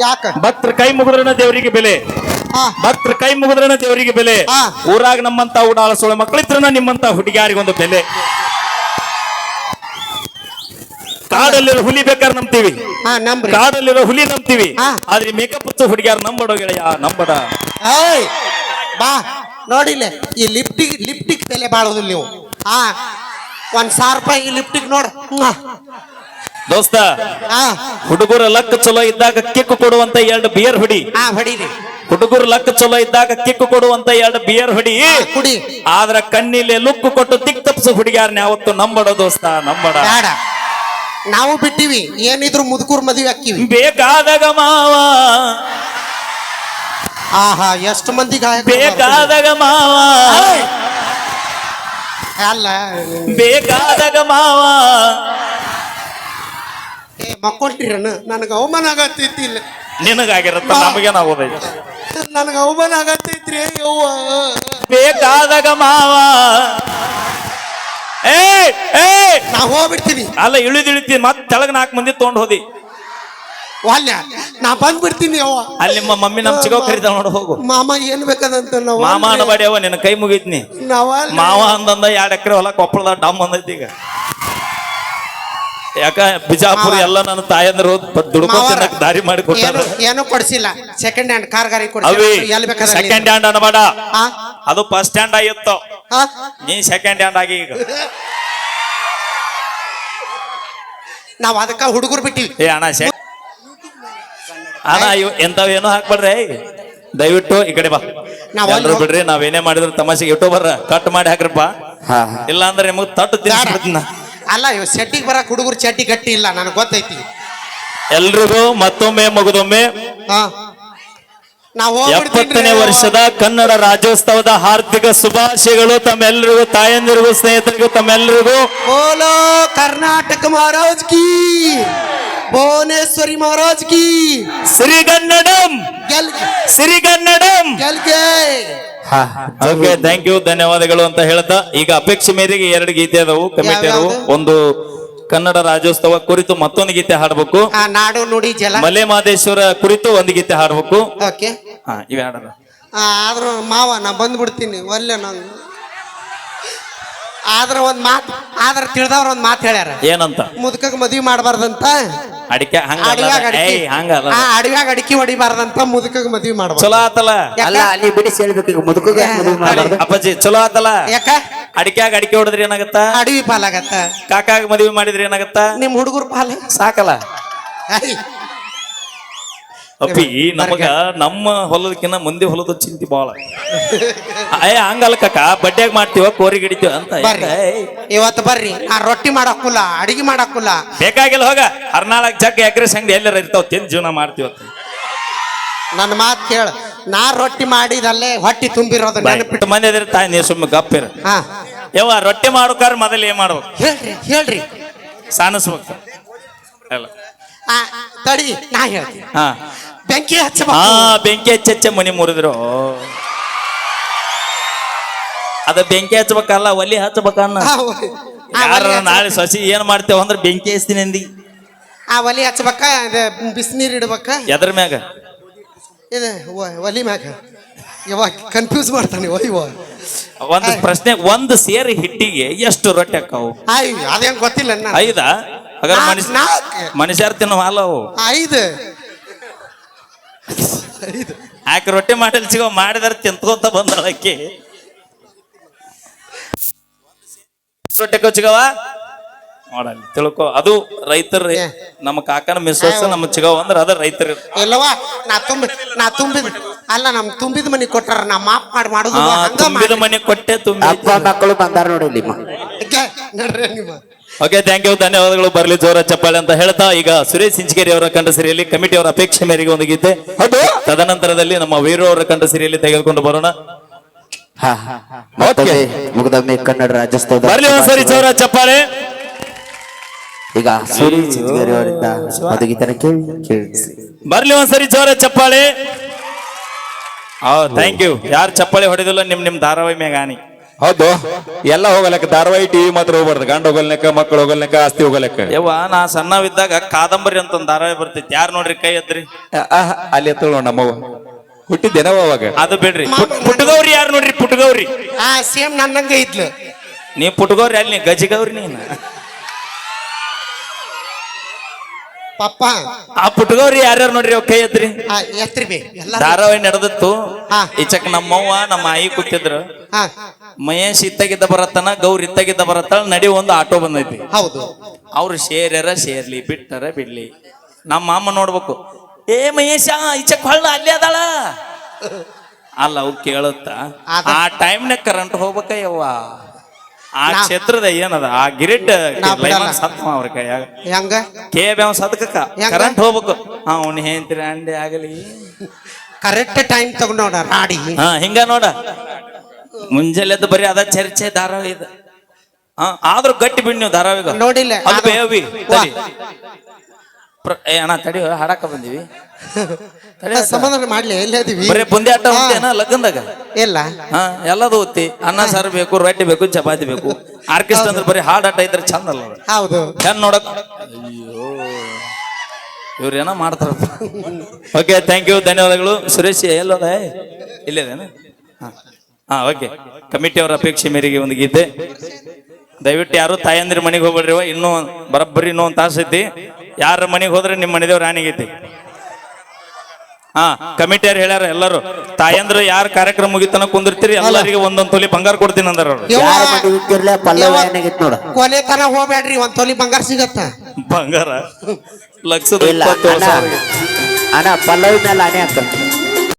ಯಾಕ ಭಕ್ತರ ಕೈ ಮುಗಿದ್ರನ ದೇವರಿಗೆ ಬೆಲೆ. ಭಕ್ತರ ಕೈ ಮುಗಿದ್ರನ ದೇವರಿಗೆ ಬೆಲೆ. ಊರಾಗ ನಮ್ಮಂತ ಉಡಾಳ ಸೋಳ ಮಕ್ಕಳಿದ್ರನ ನಿಮ್ಮಂತ ಹುಡುಗಿಯಾರಿಗೊಂದು ಬೆಲೆ. ಕಾಡಲ್ಲಿರೋ ಹುಲಿ ಬೇಕಾದ್ರೆ ನಂಬ್ತೀವಿ, ಕಾಡಲ್ಲಿರೋ ಹುಲಿ ನಂಬ್ತೀವಿ, ಆದ್ರೆ ಮೇಕಪ್ ಹಚ್ಚೋ ಹುಡುಗಿಯಾರ ನಂಬಡೋ ಗೆಳೆಯ ನಂಬಡ. ಬಾ ನೋಡಿಲ್ಲ ಈ ಲಿಪ್ಟಿಕ್ ಬೆಲೆ ಬಾಳೋದಿಲ್ಲ ನೀವು. 1,000 ರೂಪಾಯಿ ಲಿಪ್ಟಿಕ್ ನೋಡ ದೋಸ್ತ. ಹುಡುಗರ ಲಕ್ ಚಲೋ ಇದ್ದಾಗ ಕಿಕ್ಕು ಕೊಡುವಂತ 2 ಬಿಯರ್ ಹೊಡಿ. ಹೊಡಿರಿ. ಹುಡುಗರು ಲಕ್ ಚಲೋ ಇದ್ದಾಗ ಕಿಕ್ಕು ಕೊಡುವಂತ 2 ಬಿಯರ್ ಹೊಡಿ. ಕುಡಿ. ಆದ್ರ ಕಣ್ಣಿಲೆ ಲುಕ್ಕು ಕೊಟ್ಟು ದಿಕ್ ತಪ್ಪಿಸೋ ಹುಡುಗಿಯಾರನ್ನ ಯಾವತ್ತು ನಂಬಡ ದೋಸ್ತ, ನಂಬಡ. ಬೇಡ, ನಾವು ಬಿಟ್ಟಿವಿ. ಏನಿದ್ರು ಮುದುಕೂರ್ ಮದುವೆ ಹಾಕಿವಿ. ಬೇಕಾದಾಗ ಮಾವ, ಆಹಾ ಎಷ್ಟು ಮಂದಿ ಬೇಕಾದಾಗ ಮಾವ, ಅಲ್ಲ ಬೇಕಾದಾಗ ಮಾವ. ಮಕ್ಕೊಳ್ತೀರನ ನನಗೆ ಅವಮಾನ ಆಗತ್ತೈತಿ. ಇಲ್ಲ ನಿನಗಾಗಿರತ್ತ, ನಮಗೇನಾಗೋದೈತಿ. ನನಗೆ ಅವಮಾನ ಆಗತ್ತೈತ್ರಿ. ಯವ್ವ ಬೇಕಾದಾಗ ಮಾವ. ನಾ ಹೋಗ್ಬಿಡ್ತೀನಿ. ಅಲ್ಲ ಇಳಿದಿಳಿತೀನಿ, ಮತ್ತೆ ತೆಳಗ 4 ಮಂದಿ ತಗೊಂಡ್ ಹೋದಿ. ವಾಲ್ಯ ನಾ ಬಂದ್ಬಿಡ್ತೀನಿ. ಅವ್ವ ಅಲ್ಲಿ ನಿಮ್ಮ ಮಮ್ಮಿ ನಮ್ ಚಿಗೋ ಕರಿತಾವ ನೋಡ, ಹೋಗು. ಮಾಮ ಏನ್ ಬೇಕದಂತ ನಾವು ಮಾಮ ಅನಬಾಡಿ ಅವ, ನಿನ್ನ ಕೈ ಮುಗಿತ್ನಿ. ಮಾವ ಅಂದಂದ 2 ಎಕರೆ ಹೊಲ ಕೊಪ್ಪಳದ ಡಮ್ ಅಂದೈತಿ ಈಗ. ಯಾಕ ಬಿಜಾಪುರ ಎಲ್ಲ ನನ್ನ ತಾಯಂದ್ರು ದುಡ್ಕೊಂಡ್ ದಾರಿ ಮಾಡಿ ಕೊಟ್ಟಾರ. ಏನೂ ಕೊಡ್ಸಿಲ್ಲ. ಸೆಕೆಂಡ್ ಹ್ಯಾಂಡ್ ಕಾರ್ ಗಾಡಿ ಸೆಕೆಂಡ್ ಹ್ಯಾಂಡ್ ಅನಬೇಡ, ಅದು ಫಸ್ಟ್ ಹ್ಯಾಂಡ್ ಆಗಿತ್ತು. ನೀ ಸೆಕೆಂಡ್ ಹ್ಯಾಂಡ್ ಆಗಿ ಈಗ. ನಾವ್ ಅದಕ್ಕ ಹುಡುಗರು ಬಿಟ್ಟಿವಿ. ಅಣ್ಣ ಅಣ್ಣ ಎಂತಾವೇನೋ ಹಾಕ್ಬೇಡ್ರಿ, ದಯವಿಟ್ಟು ಈ ಕಡೆ ಬಾ. ಎಲ್ರು ಬಿಡ್ರಿ, ನಾವೇನೇ ಮಾಡಿದ್ರು ತಮಾಷೆಗೆ ಯೂಟ್ಯೂಬರ್ ಕಟ್ ಮಾಡಿ ಹಾಕ್ರಪ್ಪ. ಇಲ್ಲ ಅಂದ್ರೆ ನಿಮಗ್ ತಟ್ಟು ತಿನ್ನಿಸ್ಬಿಡ್ತೀನಿ. ಅಲ್ಲ ಸೆಟ್ಟಿಗೆ ಬರಕ್ ಹುಡುಗರು ಚಡ್ಡಿ ಗಟ್ಟಿ ಇಲ್ಲ, ನನಗೆ ಗೊತ್ತೈತಿ. ಎಲ್ರಿಗೂ ಮತ್ತೊಮ್ಮೆ ಮಗದೊಮ್ಮೆ 70ನೇ ವರ್ಷದ ಕನ್ನಡ ರಾಜ್ಯೋತ್ಸವದ ಹಾರ್ದಿಕ ಶುಭಾಶಯಗಳು ತಮ್ಮೆಲ್ಲರಿಗೂ, ತಾಯಂದಿರಿಗೂ, ಸ್ನೇಹಿತರಿಗೂ, ತಮ್ಮೆಲ್ಲರಿಗೂ. ಬೋಲೋ ಕರ್ನಾಟಕ ಮಹಾರಾಜ್ ಕಿ, ಭುವನೇಶ್ವರಿ ಮಹಾರಾಜ್ ಕಿ, ಸಿರಿಗನ್ನಡಂ, ಸಿರಿಗನ್ನಡಂ. ಓಕೆ, ಥ್ಯಾಂಕ್ ಯು, ಧನ್ಯವಾದಗಳು ಅಂತ ಹೇಳ್ತಾ ಈಗ ಅಪೇಕ್ಷೆ ಮೇರೆಗೆ 2 ಗೀತೆ ಅದಾವು ಕಮಿಟಿಯರು. ಒಂದು ಕನ್ನಡ ರಾಜ್ಯೋತ್ಸವ ಕುರಿತು ಮತ್ತೊಂದು ಗೀತೆ ಹಾಡ್ಬೇಕು. ನಾಡು ನುಡಿ ಜಲ ಮಲೆ ಮಹದೇಶ್ವರ ಕುರಿತು ಒಂದು ಗೀತೆ ಹಾಡ್ಬೇಕು. ಇವೆ ಹಾಡಲ್ಲ. ಆದ್ರೂ ಮಾವ ನಾ ಬಂದ್ಬಿಡ್ತೀನಿ ಒಲ್ಲೆ. ನಾನು ಆದ್ರ ಒಂದ್ ಮಾತು, ಆದ್ರ ತಿಳಿದವ್ರ ಒಂದ್ ಮಾತು ಹೇಳ್ಯಾರ. ಏನಂತ? ಮುದುಕಗ್ ಮದ್ವಿ ಮಾಡಬಾರ್ದಂತ. ಅಡಿಕೆ ಹಂಗಲ್ಲ, ಅಡವ್ಯಾಗ ಅಡಿಕೆ ಹೊಡಿಬಾರ್ದಂತ, ಮುದುಕಗ್ ಮದ್ವಿ ಮಾಡ್ಬಾರ್ದು. ಚಲೋ ಆತಲ್ಲ. ಅಲ್ಲ ಅಲ್ಲಿ ಬಿಡಿಸಿ ಹೇಳ್ಬೇಕು, ಮುದುಕಗ ಅಪ್ಪಾಜಿ ಚಲೋ ಆತಲ್ಲ. ಯಾಕ ಅಡಿಕೆಯಾಗ ಅಡಿಕೆ ಹೊಡೆದ್ರಿ ಏನಾಗತ್ತ? ಅಡವಿ ಪಾಲಾಗತ್ತ. ಕಾಕಾಗ ಮದ್ವಿ ಮಾಡಿದ್ರಿ ಏನಾಗತ್ತ? ನಿಮ್ ಹುಡುಗರು ಪಾಲ ಸಾಕಲ್ಲ. ಅಪ್ಪಿ ನಮಗ ನಮ್ಮ ಹೊಲದಕ್ಕಿನ್ನ ಮುಂದೆ ಹೊಲದ ಚಿಂತೆ ಬಾಳ. ಹಂಗಲ್ಲ ಕಾಕ, ಬಡ್ಡ್ಯಾಗ ಮಾಡ್ತೀವ, ಕೋರಿ ಗಿಡಿತೀವ ಅಂತ. ಇವತ್ತು ಬರ್ರಿ, ನಾ ರೊಟ್ಟಿ ಮಾಡಾಕುಲ್ಲ, ಅಡಿಗೆ ಮಾಡಾಕುಲ್ಲ. ಬೇಕಾಗಿಲ್ಲ, ಹೋಗ ಹರ್ನಾಳಕ್ ಜಗ್ ಎಗ್ರೆಸ್ ಅಂಗಡಿ ಎಲ್ಲರ ಇರ್ತಾವ, ತಿಂದು ಜೀವನ ಮಾಡ್ತೀವತ್ತ. ನನ್ನ ಮಾತು ಕೇಳ, ನಾ ರೊಟ್ಟಿ ಮಾಡಿದಲ್ಲೇ ಹೊಟ್ಟಿ ತುಂಬಿರೋದು ನೆನಪಿಟ್ಟು ಮಂದಿ ಅದ್ರ ತಾಯಿ, ನೀ ಸುಮ್ಮನೆ ಗಪ್ಪಿರ. ಯವ್ವ ರೊಟ್ಟಿ ಮಾಡೋಕಾರ ಮೊದಲು ಏನ್ ಮಾಡ್ಬೇಕು ಹೇಳ್ರಿ. ಸಾನಿಸ್ಬೇಕು. ಅಲ್ಲ ತಡಿ, ನಾ ಹೇಳ್ತೀನಿ. ಬೆಂಕಿ ಬೆಂಕಿ ಹಚ್ಚ ಮನಿ ಮುರಿದ್ರು. ಅದ ಬೆಂಕಿ ಹಚ್ಬೇಕಲ್ಲ, ಒಲಿ ಹಚ್ಬೇಕನ್ನ. ಯಾರ ನಾಳೆ ಸಸಿ ಏನ್ ಮಾಡ್ತೇವ ಅಂದ್ರೆ ಬೆಂಕಿ ಹಚ್ತೀನಿ ಅಂದಿ. ಒಲಿ ಹಚ್ಬೇಕ, ಬಿಸಿನೀರ್ ಇಡ್ಬೇಕ. ಎದ್ರ ಮ್ಯಾಗ? ಇದು ಒಲಿ ಮ್ಯಾಗ. ಇವಾಗ ಕನ್ಫ್ಯೂಸ್ ಮಾಡ್ತಾನೆ. ಒಂದು ಪ್ರಶ್ನೆ, ಒಂದು ಸೇರಿ ಹಿಟ್ಟಿಗೆ ಎಷ್ಟು ರೊಟ್ಟಿ ಹಾಕಾವು? ಅದೇನ್ ಗೊತ್ತಿಲ್ಲ. 5 ಮನುಷ್ಯರ್ ತಿನ್ನೋ ಹಾಲವು 5 ಆಕೆ ರೊಟ್ಟಿ ಮಾಡಲ್ ಸಿಗೋ ಮಾಡಿದಾರ ತಿಂತ್ಕೊಂತ ಬಂದಳಕ್ಕೆ. ರೊಟ್ಟಿ ಕೊಚ್ಚಿಗವ ನೋಡಲ್ಲಿ ತಿಳ್ಕೊ, ಅದು ರೈತರ. ನಮ್ಮ ಕಾಕನ ಮಿಸ್ಸಸ್ ನಮ್ಮ ಚಿಗವ ಅಂದ್ರೆ ಅದ ರೈತರ. ಇಲ್ಲವಾ, ನಾ ತುಂಬಿದ ಅಲ್ಲ, ನಮ್ ತುಂಬಿದ ಮನಿ ಕೊಟ್ಟಾರ, ನಾ ಮಾಪ್ ಮಾಡಿ ಮಾಡೋದು. ತುಂಬಿದ ಮನಿ ಕೊಟ್ಟೆ, ಅಪ್ಪ ಮಕ್ಕಳು ಬಂದಾರ ನೋಡಿ. ಓಕೆ, ಥ್ಯಾಂಕ್ ಯು, ಧನ್ಯವಾದಗಳು. ಬರ್ಲಿ ಜೋರ ಚಪ್ಪಾಳೆ ಅಂತ ಹೇಳ್ತಾ ಈಗ ಸುರೇಶ್ ಸಿಂಚಗೇರಿ ಅವರ ಕಂಠ ಸಿರಿಯಲ್ಲಿ ಕಮಿಟಿಯವರ ಅಪೇಕ್ಷೆ ಮೇರೆಗೆ ಒಂದು ಗೀತೆ, ತದನಂತರದಲ್ಲಿ ನಮ್ಮ ವೀರು ಅವರ ಕಂಠ ಸಿರಿಯಲ್ಲಿ ತೆಗೆದುಕೊಂಡು ಬರೋಣ. ಮುಗ್ದೊಮ್ಮೆ ಕನ್ನಡ ರಾಜ್ಯೋತ್ಸವ ಬರ್ಲಿ ಒಂದ್ಸರಿ ಜೋರ ಚಪ್ಪಾಳೆ. ಈಗ ಸುರೇಶ್ ಸಿಂಚಗೇರಿ ಅವರಿಂದ ಒಂದು ಗೀತನ ಕೇಳಿ ಬರ್ಲಿ ಒಂದ್ಸರಿ ಜೋರ ಚಪ್ಪಾಳೆ. Thank you. ಯಾರು ಚಪ್ಪಾಳೆ ಹೊಡೆದಿಲ್ಲ ನಿಮ್ ಧಾರಾವಾಹಿ ಮ್ಯಾಗ ಆನಿ. ಹೌದು ಎಲ್ಲ ಹೋಗಲಕ್ಕ ಧಾರಾವಾಹಿ ಟಿವಿ ಮಾತ್ರ ಹೋಗ್ಬಾರ್ದು ಗಂಡ ಹೋಗಲ್ನಕ್ಕ ಮಕ್ಕಳು ಹೋಗಲ್ನಕ್ಕ ಆಸ್ತಿ ಹೋಗಲಕ್ಕ ಯವ್ವ ನಾ ಸಣ್ಣವಿದ್ದಾಗ ಕಾದಂಬರಿ ಅಂತ ಒಂದು ಧಾರಾವಾಹಿ ಬರ್ತಿತ್ತು ಯಾರು ನೋಡ್ರಿ ಕೈ ಎತ್ರಿ ಅಲ್ಲಿ ಎತ್ತಳು ನಮ್ಮವ್ವ ಹುಟ್ಟಿದ್ದೇನವ ಅವಾಗ ಅದು ಬಿಡ್ರಿ ಪುಟ್ಟಗೌರಿ ಯಾರು ನೋಡ್ರಿ ಪುಟ್ಟಗೌರಿ ಸೇಮ್ ನನ್ನಂಗ ಇದ್ಲು. ನೀ ಪುಟ್ಟಗೌರಿ ಅಲ್ಲಿ ನೀ ಗಜಿಗೌರಿ ನೀನು ಪಪ್ಪ ಆ ಪುಟ್ಟಗೌರಿ ಯಾರ್ಯಾರು ನೋಡ್ರಿ ಅವ್ ಕೈ ಎತ್ರಿ ಎತ್ರಿ ಬೇ ಎಲ್ಲ. ಧಾರಾವಾಹಿ ನಡೆದಿತ್ತು ಹಾ. ಈಚಕ್ ನಮ್ಮವ್ವ ನಮ್ಮ ಆಯಿ ಕೂತಿದ್ರು ಹಾ ಮಹೇಶ್ ಇತ್ತಾಗಿದ್ದ ಬರತ್ತನ ಗೌರಿ ಇತ್ತಾಗಿದ್ದ ಬರತ್ತಾಳ ನಡಿ ಒಂದು ಆಟೋ ಬಂದೈತಿ ಹೌದು. ಅವ್ರು ಸೇರ್ಯಾರ ಸೇರ್ಲಿ ಬಿಟ್ಟಾರ ಬಿಡ್ಲಿ ನಮ್ಮ ಅಮ್ಮ ನೋಡ್ಬೇಕು ಏ ಮಹೇಶ ಈಚಕ್ ಹೊಳ್ಳ ಅಲ್ಲೇ ಅದಾಳ ಅಲ್ಲ ಅವ್ ಕೇಳುತ್ತ ಆ ಟೈಮ್ನಾಗ ಕರೆಂಟ್ ಹೋಗ್ಬೇಕ ಯವ್ವ ಆ ಕ್ಷೇತ್ರದ ಏನದ ಆ ಗಿರಿಟ್ ಸತ್ತ ಅವ್ರ ಕೈಯಾಗ ಹೆಂಗ ಕೇಬ್ಯಾವ ಸದಕಕ್ಕ ಯಾಕ? ಕರೆಂಟ್ ಹೋಗ್ಬೇಕು ಅವ್ನ ಹೆಂಡ್ತಿರ ಅಂಡೆ ಆಗಲಿ ಕರೆಕ್ಟ್ ಟೈಮ್ ತಗೊಂಡೋಣ ರಾಡಿ. ಹಾ ಹಿಂಗ ನೋಡ ಮುಂಜಾನೆದ್ದು ಬರೀ ಅದ ಚರ್ಚೆ ಧಾರಾವಾಹಿ ಇದು ಆದ್ರೂ ಗಟ್ಟಿ ಬಿಡ್ ನೀವು ಧಾರಾವಾಹಿಗ ನೋಡಿಲ್ಲ ಅದು ಬೇವಿ ತಡಿ ಏ ಅಣ್ಣ ತಡಿ ಹಾಡಾಕ ಬಂದಿವಿ ಸಮಾಧಾನ ಮಾಡ್ಲಿ ಎಲ್ಲದೀವಿ ಬರೀ ಬುಂದಿ ಆಟ ಹೋಗ್ತೇನ ಲಗ್ನದಾಗ ಇಲ್ಲ ಹಾ ಎಲ್ಲದು ಓದ್ತಿ ಅನ್ನ ಸಾರು ಬೇಕು ರೊಟ್ಟಿ ಬೇಕು ಚಪಾತಿ ಬೇಕು ಆರ್ಕೆಸ್ಟ್ರಾ ಅಂದ್ರೆ ಬರೀ ಹಾಡಾಟ ಇದ್ರೆ ಚಂದ ಅಲ್ಲ ಅದು. ಹೌದು. ಚಂದ ನೋಡಕ್ ಅಯ್ಯೋ ಇವ್ರೇನೋ ಮಾಡ್ತಾರಪ್ಪ ಓಕೆ ಥ್ಯಾಂಕ್ ಯು ಧನ್ಯವಾದಗಳು ಸುರೇಶ್ ಎಲ್ಲೋದ ಇಲ್ಲೇದೇನು ಹಾ ಓಕೆ ಕಮಿಟಿ ಅವರ ಅಪೇಕ್ಷೆ ಮೇರೆಗೆ ಒಂದು ಗೀತೆ ದಯವಿಟ್ಟು ಯಾರು ತಾಯಂದಿರ ಮನೆಗೆ ಹೋಗ್ಬೇಡ್ರಿ ಇನ್ನೂ ಬರಬ್ಬರಿ ಇನ್ನೂ ಒಂದು ತಾಸು ಐತಿ ಯಾರ ಮನೆಗೆ ಹೋದ್ರೆ ನಿಮ್ಮ ಮನೆದೇವ್ರ ರಾಣಿಗೈತಿ ಹಾ ಕಮಿಟಿಯವ್ರು ಹೇಳ್ಯಾರ ಎಲ್ಲರೂ ತಾಯಂದ್ರು ಯಾರ ಕಾರ್ಯಕ್ರಮ ಮುಗಿತನ ಕುಂದಿರ್ತೀರಿ ಎಲ್ಲರಿಗೆ ಒಂದೊಂದ್ ತೊಲಿ ಬಂಗಾರ ಕೊಡ್ತೀನಿ ಅಂದಾರ ಅವ್ರು ಯಾರ ಮನೆ ಇಟ್ಟಿರ್ಲ ಪಲ್ಲವ ಏನಾಗಿತ್ತು ನೋಡ ಕೊನೆ ತನ ಹೋಗ್ಬೇಡ್ರಿ ಒಂದ್ ತೊಲಿ ಬಂಗಾರ ಸಿಗತ್ತ. ಬಂಗಾರ ಲಕ್ಷದ ಇಲ್ಲ 20 ವರ್ಷ ಅಣ್ಣ ಪಲ್ಲವಿ ಮೇಲೆ ಆನೆ ಹಾಕ್ತಾನೆ